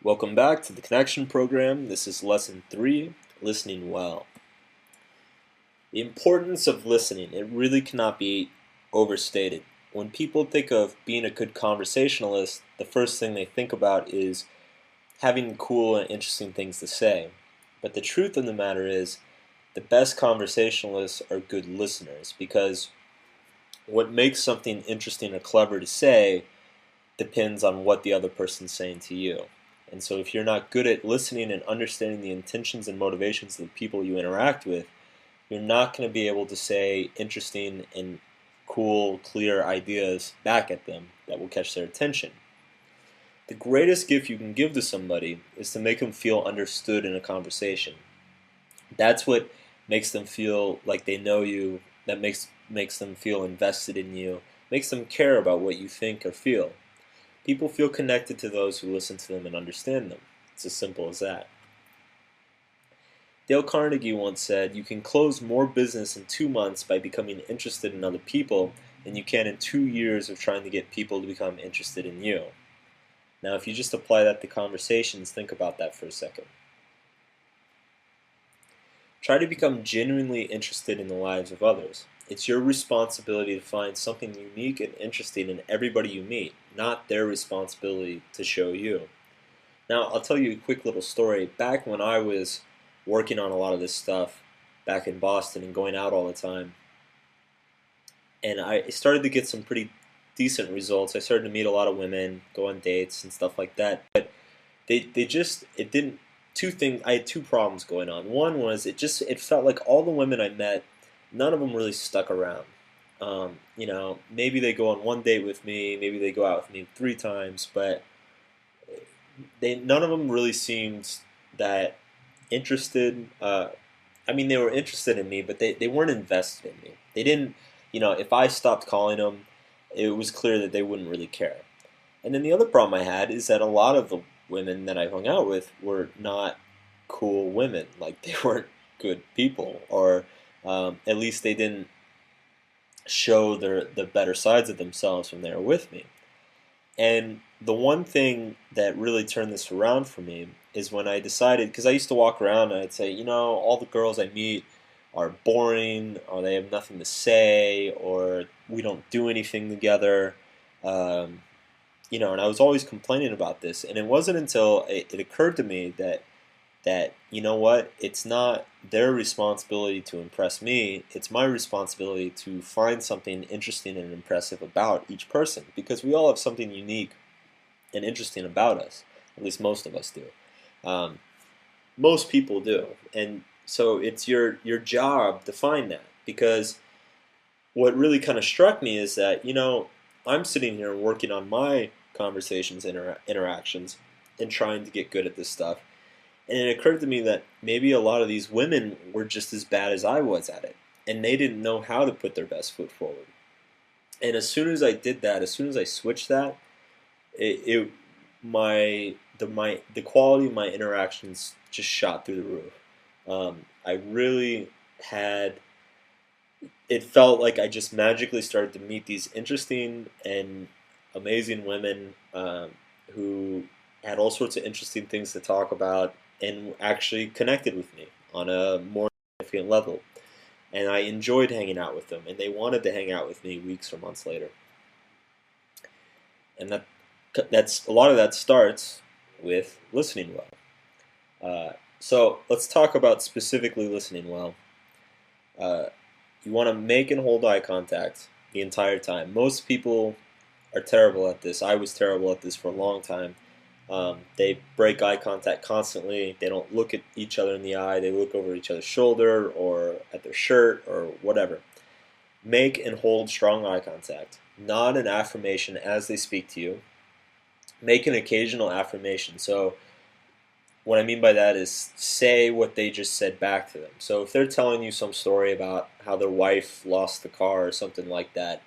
Welcome back to the Connection Program. This is Lesson 3, Listening Well. The importance of listening, it really cannot be overstated. When people think of being a good conversationalist, the first thing they think about is having cool and interesting things to say. But the truth of the matter is, the best conversationalists are good listeners because what makes something interesting or clever to say depends on what the other person's saying to you. And so if you're not good at listening and understanding the intentions and motivations of the people you interact with, you're not going to be able to say interesting and cool, clear ideas back at them that will catch their attention. The greatest gift you can give to somebody is to make them feel understood in a conversation. That's what makes them feel like they know you, that makes them feel invested in you, makes them care about what you think or feel. People feel connected to those who listen to them and understand them. It's as simple as that. Dale Carnegie once said, "You can close more business in 2 months by becoming interested in other people than you can in 2 years of trying to get people to become interested in you." Now, if you just apply that to conversations, think about that for a second. Try to become genuinely interested in the lives of others. It's your responsibility to find something unique and interesting in everybody you meet, not their responsibility to show you. Now, I'll tell you a quick little story. Back when I was working on a lot of this stuff back in Boston and going out all the time, and I started to get some pretty decent results. I started to meet a lot of women, go on dates and stuff like that. But they just, it didn't, two things, I had two problems going on. One was it felt like all the women I met, none of them really stuck around. Maybe they go on one date with me, maybe they go out with me 3 times, but none of them really seemed that interested. They were interested in me, but they weren't invested in me. They didn't, if I stopped calling them, it was clear that they wouldn't really care. And then the other problem I had is that a lot of the women that I hung out with were not cool women. Like, they weren't good people, or at least they didn't show the better sides of themselves when they were with me. And the one thing that really turned this around for me is when I decided, because I used to walk around and I'd say, all the girls I meet are boring, or they have nothing to say, or we don't do anything together. Um, and I was always complaining about this. And it wasn't until it occurred to me that what, it's not their responsibility to impress me, it's my responsibility to find something interesting and impressive about each person, because we all have something unique and interesting about us. At least most of us do. um, Most people do. And so it's your job to find that, because what really kind of struck me is that I'm sitting here working on my conversations, interactions, and trying to get good at this stuff. And it occurred to me that maybe a lot of these women were just as bad as I was at it, and they didn't know how to put their best foot forward. And as soon as I did that, as soon as I switched that, it the quality of my interactions just shot through the roof. I really had. It felt like I just magically started to meet these interesting and amazing women, who had all sorts of interesting things to talk about and actually connected with me on a more significant level. And I enjoyed hanging out with them, and they wanted to hang out with me weeks or months later. And that's a lot of that starts with listening well. So let's talk about specifically listening well. Uh, you want to make and hold eye contact the entire time. Most people are terrible at this. I was terrible at this for a long time. They break eye contact constantly. They don't look at each other in the eye. They look over each other's shoulder or at their shirt or whatever. Make and hold strong eye contact. Nod an affirmation as they speak to you. Make an occasional affirmation. So what I mean by that is say what they just said back to them. So if they're telling you some story about how their wife lost the car or something like that,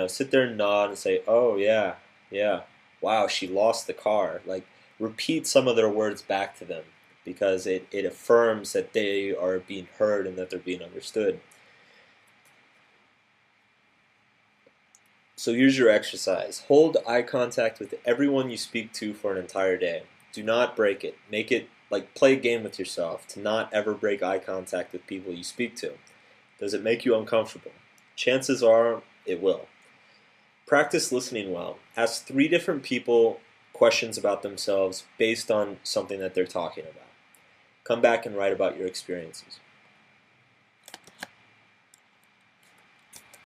sit there and nod and say, "Oh yeah, yeah, wow, she lost the car." Like, repeat some of their words back to them, because it affirms that they are being heard and that they're being understood. So here's your exercise. Hold eye contact with everyone you speak to for an entire day. Do not break it. Make it like play a game with yourself to not ever break eye contact with people you speak to. Does it make you uncomfortable? Chances are it will. Practice listening well. Ask 3 different people questions about themselves based on something that they're talking about. Come back and write about your experiences.